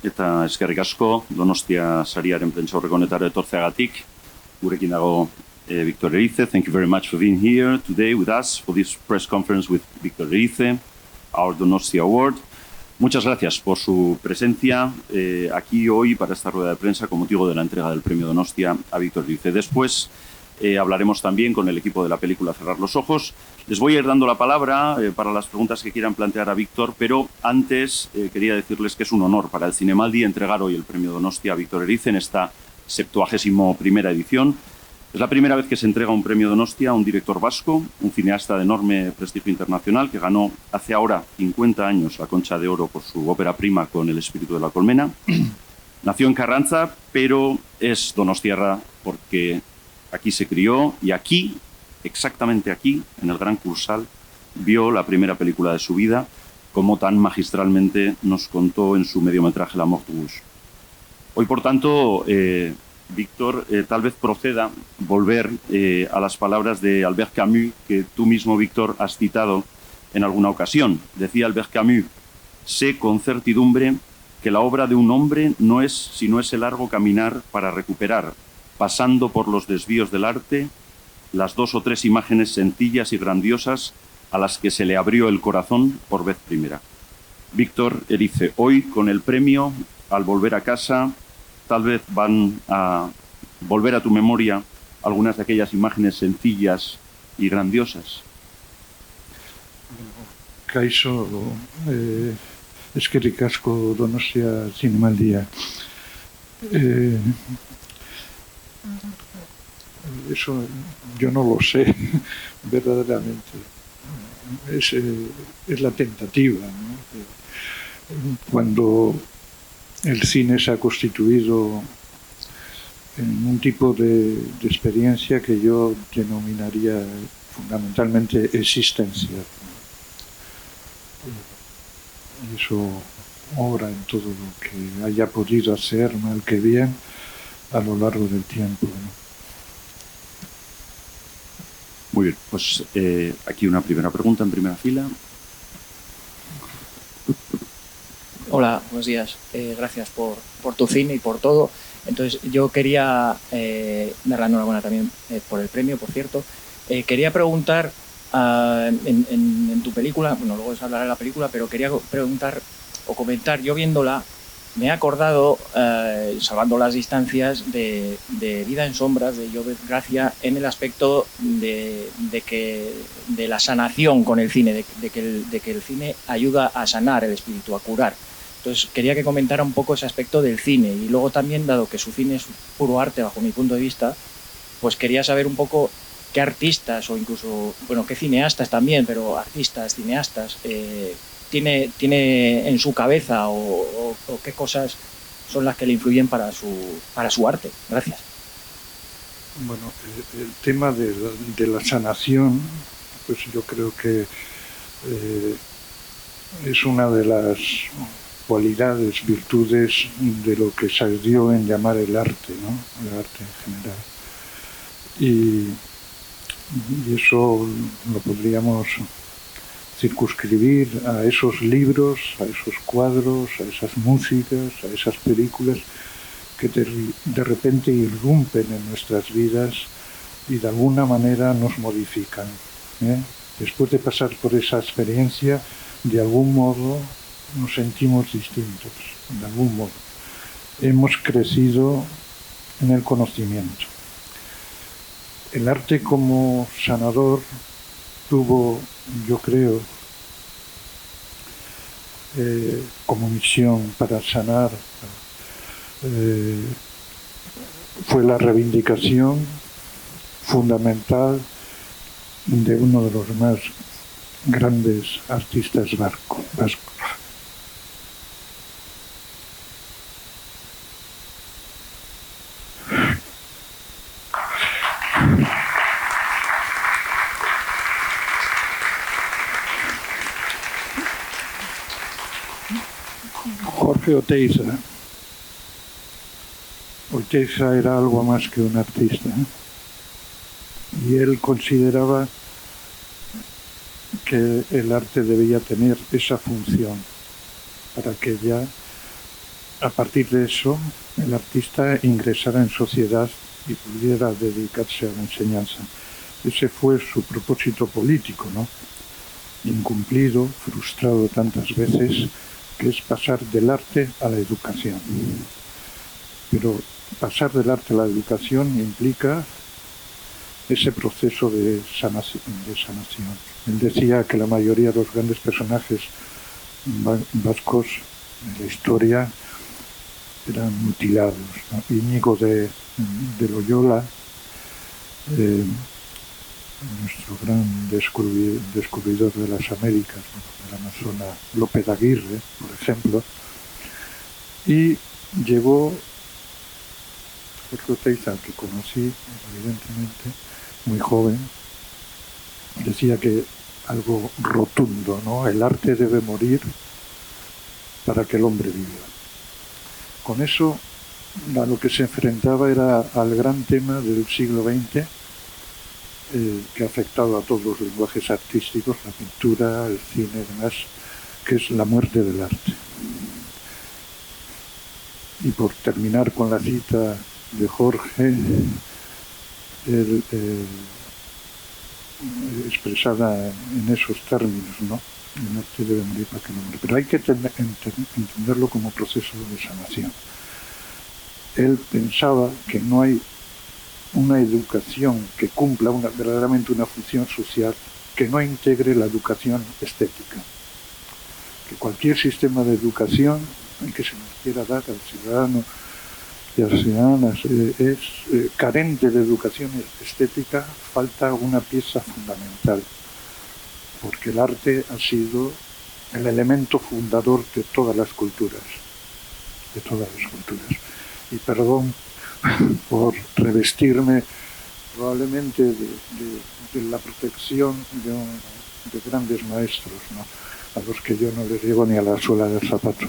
eta eskerrik asko Donostia sariaren prentsaurreko honetara etortzeagatik. Gurekin dago Victor Erice. Thank you very much for being here today with us for this press conference with Victor Erice, our Donostia Award. Muchas gracias por su presencia aquí hoy para esta rueda de prensa con motivo de la entrega del premio Donostia a Victor Erice. Después hablaremos también con el equipo de la película Cerrar los Ojos. Les voy a ir dando la palabra para las preguntas que quieran plantear a Víctor, pero antes quería decirles que es un honor para el Cinemaldi entregar hoy el premio Donostia a Victor Erice en esta 71ª edición. Es la primera vez que se entrega un premio Donostia a un director vasco, un cineasta de enorme prestigio internacional que ganó hace ahora 50 años la Concha de Oro por su ópera prima Con el espíritu de la colmena. Nació en Carranza, pero es donostiarra porque aquí se crió y aquí, exactamente aquí, en el Gran Cursal, vio la primera película de su vida, como tan magistralmente nos contó en su mediometraje La Mort Rouge. Hoy, por tanto, Víctor, tal vez proceda volver a las palabras de Albert Camus, que tú mismo, Víctor, has citado en alguna ocasión. Decía Albert Camus: sé con certidumbre que la obra de un hombre no es sino ese largo caminar para recuperar, pasando por los desvíos del arte, las 2 o 3 imágenes sencillas y grandiosas a las que se le abrió el corazón por vez primera. Víctor Erice, hoy con el premio, al volver a casa, tal vez van a volver a tu memoria algunas de aquellas imágenes sencillas y grandiosas. Kaixo, eskerrik asko Donostia Zinemaldia. Eso yo no lo sé, verdaderamente. Es la tentativa, ¿no? Cuando el cine se ha constituido en un tipo de experiencia que yo denominaría fundamentalmente existencial. Y eso obra en todo lo que haya podido hacer, mal que bien, a lo largo del tiempo, ¿no? Muy bien, pues aquí una primera pregunta en primera fila. Hola, buenos días. Gracias por tu cine y por todo. Entonces, yo quería dar la enhorabuena también por el premio, por cierto. Quería preguntar, en tu película, bueno, luego se hablará de la película, pero quería preguntar o comentar, yo viéndola, me he acordado, salvando las distancias, de Vida en sombras, de Josep Gracia, en el aspecto de la sanación con el cine, de que el cine ayuda a sanar el espíritu, a curar. Entonces, quería que comentara un poco ese aspecto del cine. Y luego también, dado que su cine es puro arte, bajo mi punto de vista, pues quería saber un poco qué artistas, o incluso, bueno, qué cineastas también, pero artistas, cineastas, tiene en su cabeza o qué cosas son las que le influyen para su arte. Gracias. Bueno, el tema de la sanación, pues yo creo que es una de las cualidades, virtudes de lo que se dio en llamar el arte, ¿no? El arte en general. Y eso lo podríamos circunscribir a esos libros, a esos cuadros, a esas músicas, a esas películas que de repente irrumpen en nuestras vidas y de alguna manera nos modifican, ¿eh? Después de pasar por esa experiencia, de algún modo nos sentimos distintos, de algún modo. Hemos crecido en el conocimiento. El arte como sanador tuvo, yo creo, como misión para sanar, fue la reivindicación fundamental de uno de los más grandes artistas vascos. Jorge Oteiza. Oteiza era algo más que un artista, ¿eh? Y él consideraba que el arte debía tener esa función para que ya a partir de eso el artista ingresara en sociedad y pudiera dedicarse a la enseñanza. Ese fue su propósito político, ¿no? Incumplido, frustrado tantas veces, que es pasar del arte a la educación. Pero pasar del arte a la educación implica ese proceso de sanación. Él decía que la mayoría de los grandes personajes vascos de la historia eran mutilados, ¿no? Íñigo de Loyola, nuestro gran descubridor de las Américas, del Amazonas, López Aguirre, por ejemplo, y llegó Jorge Oteiza, que conocí evidentemente muy joven, decía que algo rotundo, ¿no? El arte debe morir para que el hombre viva. Con eso, a lo que se enfrentaba era al gran tema del siglo XX, que ha afectado a todos los lenguajes artísticos, la pintura, el cine y demás, que es la muerte del arte. Y por terminar con la cita de Jorge, expresada en esos términos, ¿no? El arte debe morir para que no muera. Pero hay que entenderlo como proceso de sanación. Él pensaba que no hay una educación que cumpla verdaderamente una función social que no integre la educación estética. Que cualquier sistema de educación que se nos quiera dar al ciudadano y a las ciudadanas es carente de educación estética, falta una pieza fundamental, porque el arte ha sido el elemento fundador de todas las culturas, Y perdón por revestirme probablemente de la protección de grandes maestros, ¿no? A los que yo no les llego ni a la suela del zapato.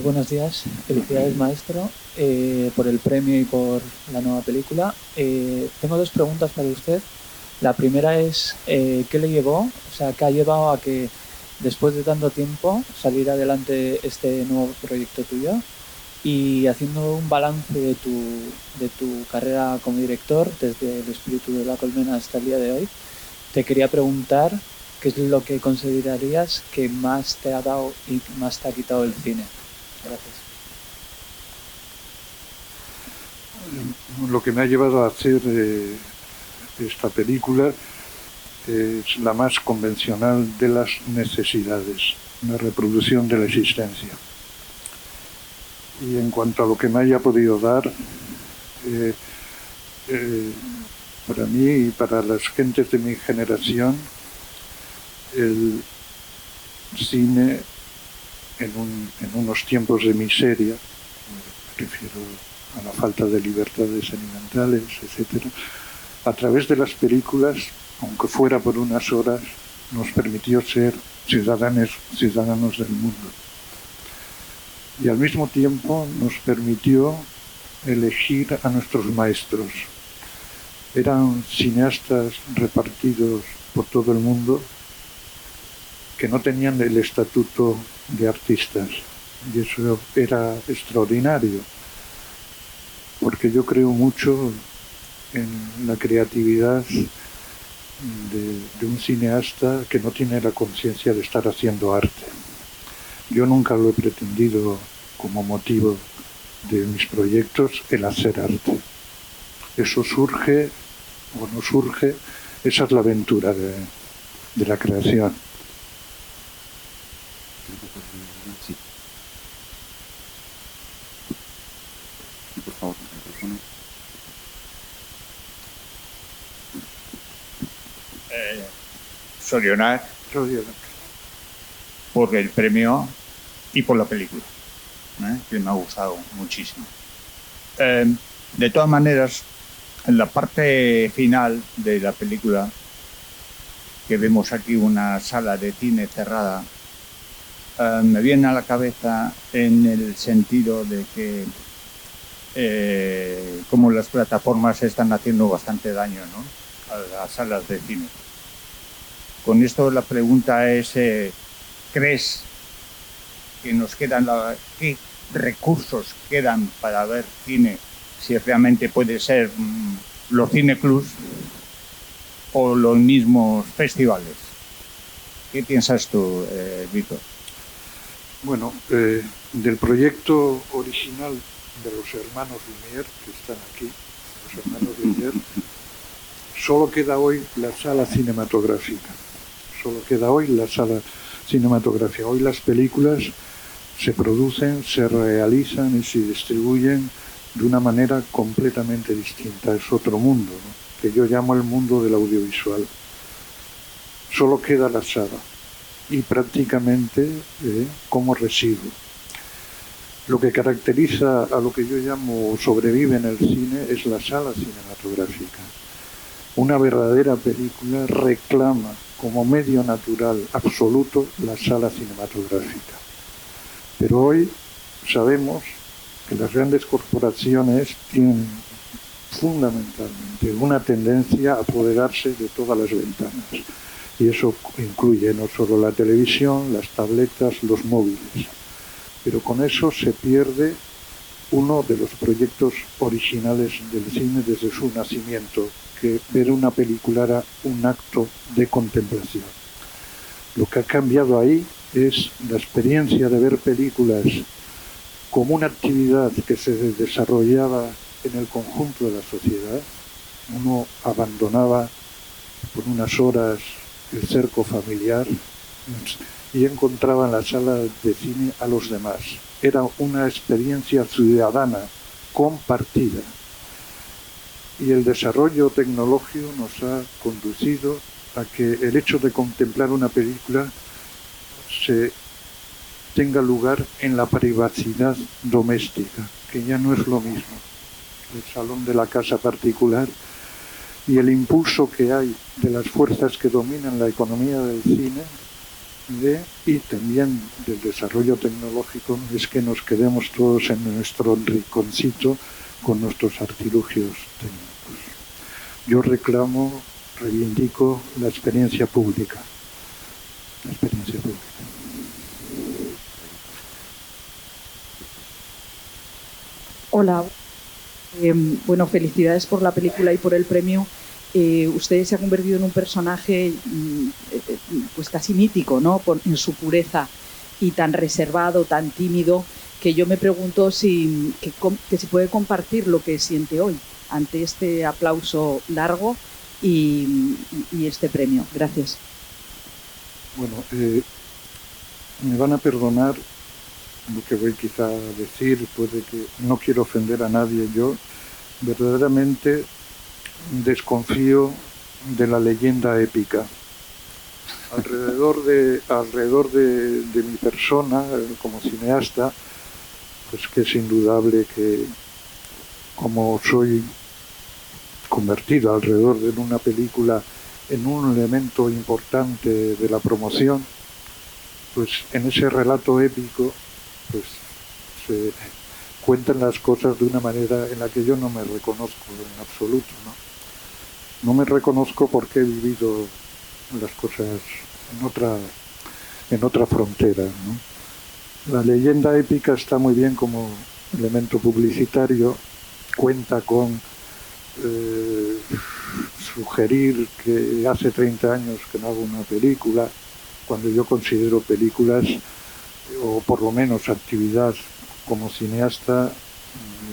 Buenos días, felicidades maestro por el premio y por la nueva película. Tengo dos preguntas para usted. La primera es, ¿qué le llevó? O sea, ¿qué ha llevado a que después de tanto tiempo salir adelante este nuevo proyecto tuyo? Y haciendo un balance de tu carrera como director, desde El espíritu de la colmena hasta el día de hoy, te quería preguntar qué es lo que considerarías que más te ha dado y más te ha quitado el cine. Gracias. Lo que me ha llevado a hacer esta película es la más convencional de las necesidades, una reproducción de la existencia. Y en cuanto a lo que me haya podido dar, para mí y para las gentes de mi generación, el cine en unos tiempos de miseria, me refiero a la falta de libertades sentimentales, etc., a través de las películas, aunque fuera por unas horas, nos permitió ser ciudadanos del mundo. Y al mismo tiempo nos permitió elegir a nuestros maestros. Eran cineastas repartidos por todo el mundo que no tenían el estatuto de artistas. Y eso era extraordinario, porque yo creo mucho en la creatividad de un cineasta que no tiene la conciencia de estar haciendo arte. Yo nunca lo he pretendido como motivo de mis proyectos, el hacer arte. Eso surge o no surge, esa es la aventura de la creación. Sí. Y por favor, el micrófono. Sorionar por el premio y por la película, que me ha gustado muchísimo. De todas maneras, en la parte final de la película, que vemos aquí una sala de cine cerrada, me viene a la cabeza en el sentido de que como las plataformas están haciendo bastante daño, ¿no?, a las salas de cine. Con esto la pregunta es, ¿crees que nos quedan, qué recursos quedan para ver cine? Si realmente puede ser los cineclubs o los mismos festivales. ¿Qué piensas tú, Víctor? Bueno, del proyecto original de los hermanos Lumière, que están aquí, los hermanos Lumière, solo queda hoy la sala cinematográfica. Solo queda hoy la sala cinematográfica. Hoy las películas se producen, se realizan y se distribuyen de una manera completamente distinta. Es otro mundo, ¿no?, que yo llamo el mundo del audiovisual. Solo queda la sala y prácticamente como residuo. Lo que caracteriza a lo que yo llamo sobrevive en el cine es la sala cinematográfica. Una verdadera película reclama como medio natural absoluto la sala cinematográfica. Pero hoy sabemos que las grandes corporaciones tienen fundamentalmente una tendencia a apoderarse de todas las ventanas. Y eso incluye no solo la televisión, las tabletas, los móviles. Pero con eso se pierde uno de los proyectos originales del cine desde su nacimiento, que ver una película era un acto de contemplación. Lo que ha cambiado ahí es la experiencia de ver películas como una actividad que se desarrollaba en el conjunto de la sociedad. Uno abandonaba por unas horas el cerco familiar y encontraba en la sala de cine a los demás. Era una experiencia ciudadana compartida. Y el desarrollo tecnológico nos ha conducido a que el hecho de contemplar una película se tenga lugar en la privacidad doméstica, que ya no es lo mismo. El salón de la casa particular y el impulso que hay de las fuerzas que dominan la economía del cine y también del desarrollo tecnológico es que nos quedemos todos en nuestro rinconcito con nuestros artilugios técnicos. Yo reclamo, reivindico la experiencia pública. La experiencia pública. Hola. Bueno, felicidades por la película y por el premio. Usted se ha convertido en un personaje pues casi mítico, ¿no?, en su pureza, y tan reservado, tan tímido, que yo me pregunto si se puede compartir lo que siente hoy ante este aplauso largo y este premio. Gracias. Bueno, me van a perdonar lo que voy quizá a decir, puede que no quiero ofender a nadie. Yo verdaderamente desconfío de la leyenda épica. Alrededor de mi persona, como cineasta, pues que es indudable que como soy convertido alrededor de una película en un elemento importante de la promoción, pues en ese relato épico pues se cuentan las cosas de una manera en la que yo no me reconozco en absoluto, ¿no? No me reconozco porque he vivido las cosas en otra frontera, ¿no? La leyenda épica está muy bien como elemento publicitario, cuenta con sugerir que hace 30 años que no hago una película, cuando yo considero películas, o por lo menos actividad como cineasta,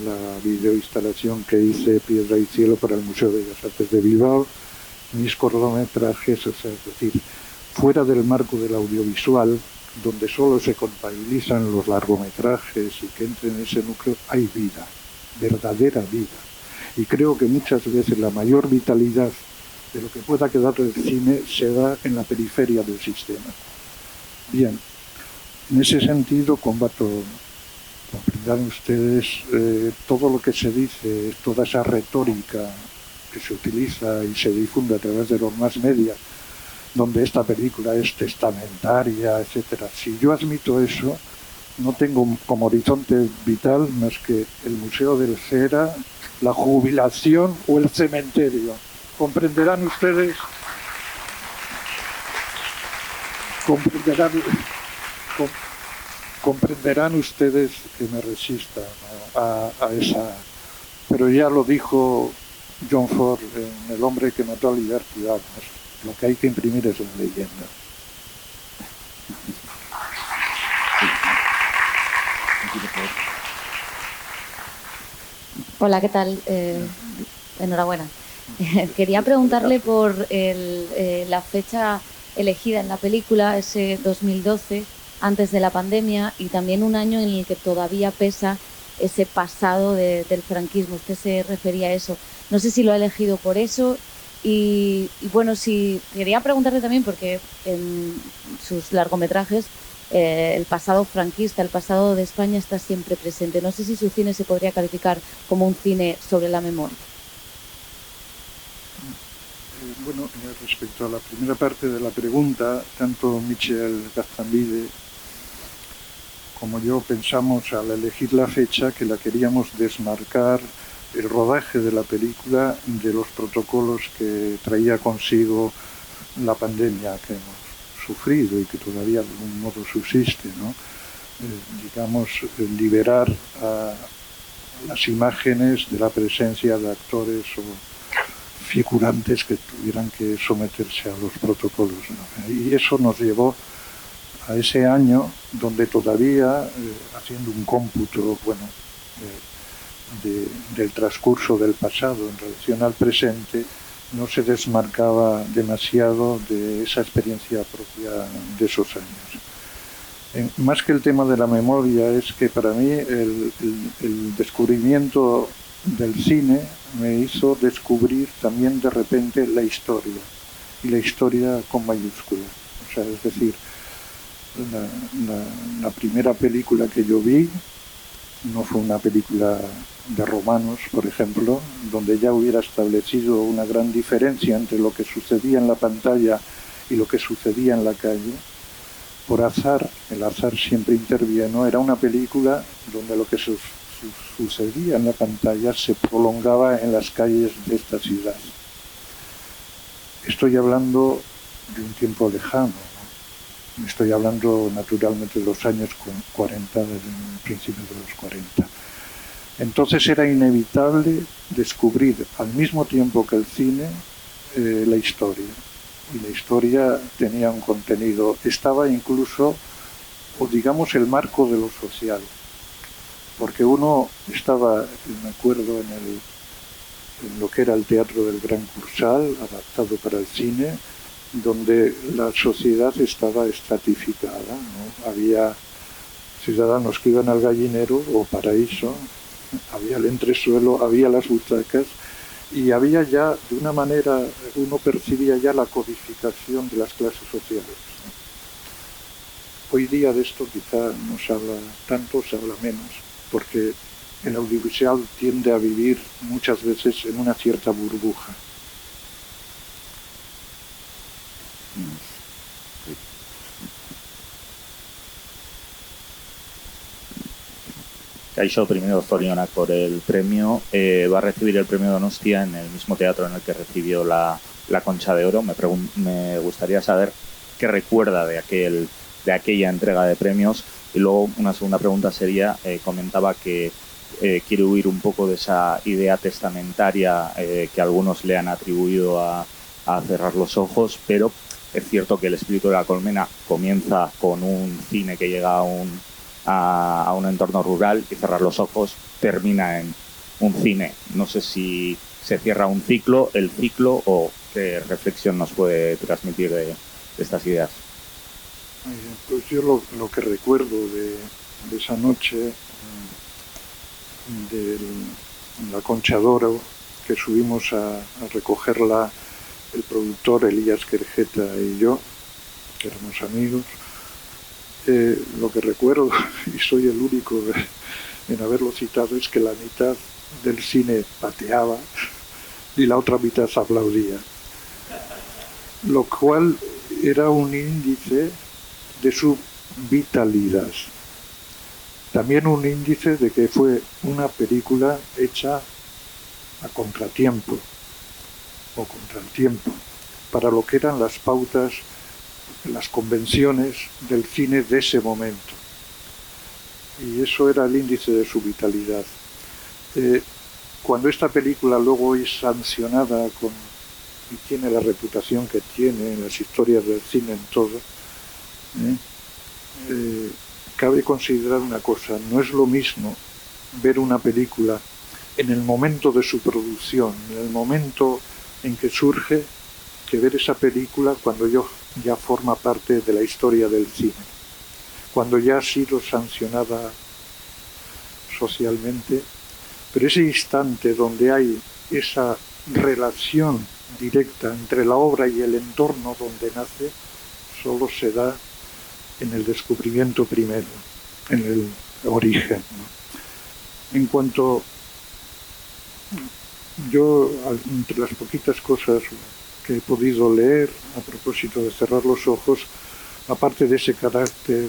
la videoinstalación que hice Piedra y Cielo para el Museo de Bellas Artes de Bilbao, mis cortometrajes, o sea, es decir, fuera del marco del audiovisual, donde solo se compatibilizan los largometrajes y que entre en ese núcleo, hay vida, verdadera vida. Y creo que muchas veces la mayor vitalidad de lo que pueda quedar del cine se da en la periferia del sistema. Bien, en ese sentido combato, comprenderán ustedes, todo lo que se dice, toda esa retórica que se utiliza y se difunde a través de los más medios, donde esta película es testamentaria, etcétera. Si yo admito eso, no tengo como horizonte vital más que el Museo del Cera, la jubilación o el cementerio. ¿Comprenderán ustedes? comprenderán, comprenderán ustedes que me resista, ¿no?, a esa... Pero ya lo dijo John Ford en El hombre que mató a Liberty Balmer. Lo que hay que imprimir es la leyenda. Hola, ¿qué tal? Enhorabuena. Quería preguntarle por la fecha elegida en la película, ese 2012, antes de la pandemia, y también un año en el que todavía pesa ese pasado del franquismo. Usted se refería a eso. No sé si lo ha elegido por eso. Y bueno, si quería preguntarle también, porque en sus largometrajes el pasado franquista, el pasado de España está siempre presente. No sé si su cine se podría calificar como un cine sobre la memoria. Bueno, respecto a la primera parte de la pregunta, tanto Michel Gaztambide como yo pensamos al elegir la fecha que la queríamos desmarcar el rodaje de la película de los protocolos que traía consigo la pandemia que hemos sufrido y que todavía de algún modo subsiste, ¿no? Digamos, liberar a las imágenes de la presencia de actores o figurantes que tuvieran que someterse a los protocolos, ¿no? Y eso nos llevó a ese año donde todavía, haciendo un cómputo, bueno, del transcurso del pasado en relación al presente, no se desmarcaba demasiado de esa experiencia propia de esos años. Más que el tema de la memoria, es que para mí el descubrimiento del cine me hizo descubrir también de repente la historia, y la historia con mayúscula. O sea, es decir, la primera película que yo vi no fue una película de romanos, por ejemplo, donde ya hubiera establecido una gran diferencia entre lo que sucedía en la pantalla y lo que sucedía en la calle. Por azar, el azar siempre intervino, era una película donde lo que sucedía en la pantalla se prolongaba en las calles de esta ciudad. Estoy hablando de un tiempo lejano, ¿no? Estoy hablando naturalmente de los años 40, del principio de los 40. Entonces era inevitable descubrir al mismo tiempo que el cine la historia. Y la historia tenía un contenido, estaba incluso, o digamos, el marco de lo social. Porque uno estaba, me acuerdo, en lo que era el Teatro del Gran Cursal, adaptado para el cine, donde la sociedad estaba estratificada, ¿no? Había ciudadanos que iban al Gallinero o Paraíso, había el entresuelo, había las butacas, y había ya, de una manera, uno percibía ya la codificación de las clases sociales, ¿no? Hoy día de esto quizá no se habla tanto, se habla menos, porque el audiovisual tiende a vivir muchas veces en una cierta burbuja. Kaixo, primero Zorionak por el premio. Va a recibir el premio Donostia en el mismo teatro en el que recibió la Concha de Oro. Me gustaría saber qué recuerda de aquella entrega de premios. Y luego una segunda pregunta sería, comentaba que quiere huir un poco de esa idea testamentaria que algunos le han atribuido a cerrar los ojos, pero es cierto que El espíritu de la colmena comienza con un cine que llega a un entorno rural, y Cerrar los ojos termina en un cine. No sé si se cierra el ciclo, o qué reflexión nos puede transmitir de estas ideas. Pues yo lo que recuerdo de esa noche de la Concha de Oro, que subimos a recogerla el productor Elías Querejeta y yo, que éramos amigos, lo que recuerdo, y soy el único en haberlo citado, es que la mitad del cine pateaba y la otra mitad aplaudía, lo cual era un índice de su vitalidad, también un índice de que fue una película hecha a contratiempo o contra el tiempo, para lo que eran las pautas las convenciones del cine de ese momento. Y eso era el índice de su vitalidad. Cuando esta película luego es sancionada y tiene la reputación que tiene en las historias del cine en todo, cabe considerar una cosa: no es lo mismo ver una película en el momento de su producción, en el momento en que surge, que ver esa película cuando ya forma parte de la historia del cine, cuando ya ha sido sancionada socialmente. Pero ese instante donde hay esa relación directa entre la obra y el entorno donde nace, solo se da en el descubrimiento primero, en el origen, ¿no? En cuanto yo, entre las poquitas cosas que he podido leer a propósito de cerrar los ojos, aparte de ese carácter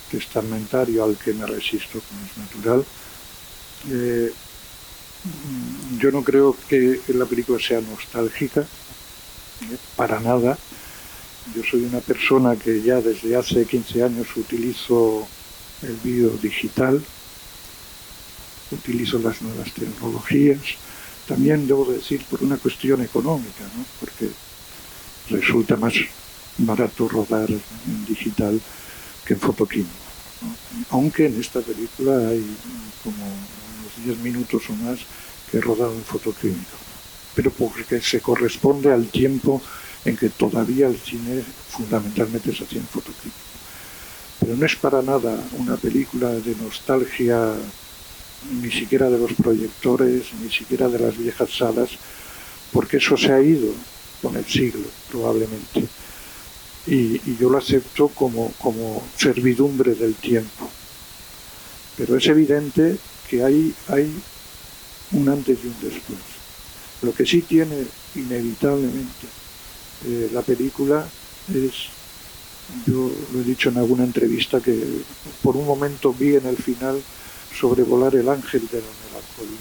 testamentario al que me resisto, como es natural, yo no creo que la película sea nostálgica, para nada. Yo soy una persona que ya desde hace 15 años utilizo el vídeo digital, utilizo las nuevas tecnologías. También debo decir por una cuestión económica, ¿no? Porque resulta más barato rodar en digital que en fotoquímico, ¿no? Aunque en esta película hay como unos 10 minutos o más que he rodado en fotoquímico, pero porque se corresponde al tiempo en que todavía el cine fundamentalmente se hacía en fotoquímico. Pero no es para nada una película de nostalgia, ni siquiera de los proyectores, ni siquiera de las viejas salas, porque eso se ha ido con el siglo, probablemente. Y yo lo acepto como servidumbre del tiempo. Pero es evidente que hay un antes y un después. Lo que sí tiene inevitablemente la película es, yo lo he dicho en alguna entrevista, que por un momento vi en el final sobrevolar el ángel de la melancolía,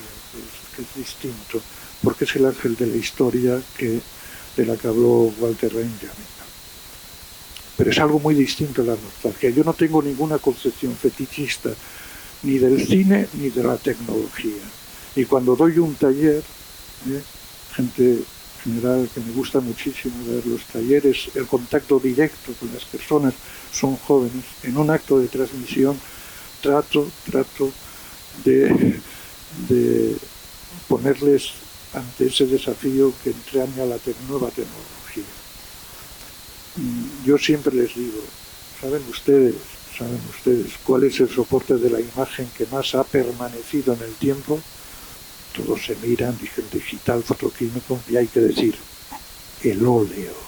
que es distinto, porque es el ángel de la historia de la que habló Walter Benjamin. Pero es algo muy distinto a la nostalgia. Yo no tengo ninguna concepción fetichista ni del cine ni de la tecnología. Y cuando doy un taller, gente en general que me gusta muchísimo ver los talleres, el contacto directo con las personas, son jóvenes, en un acto de transmisión trato de ponerles ante ese desafío que entraña la nueva tecnología. Yo siempre les digo, ¿saben ustedes cuál es el soporte de la imagen que más ha permanecido en el tiempo? Todos se miran, dicen digital, fotoquímico, y hay que decir, el óleo.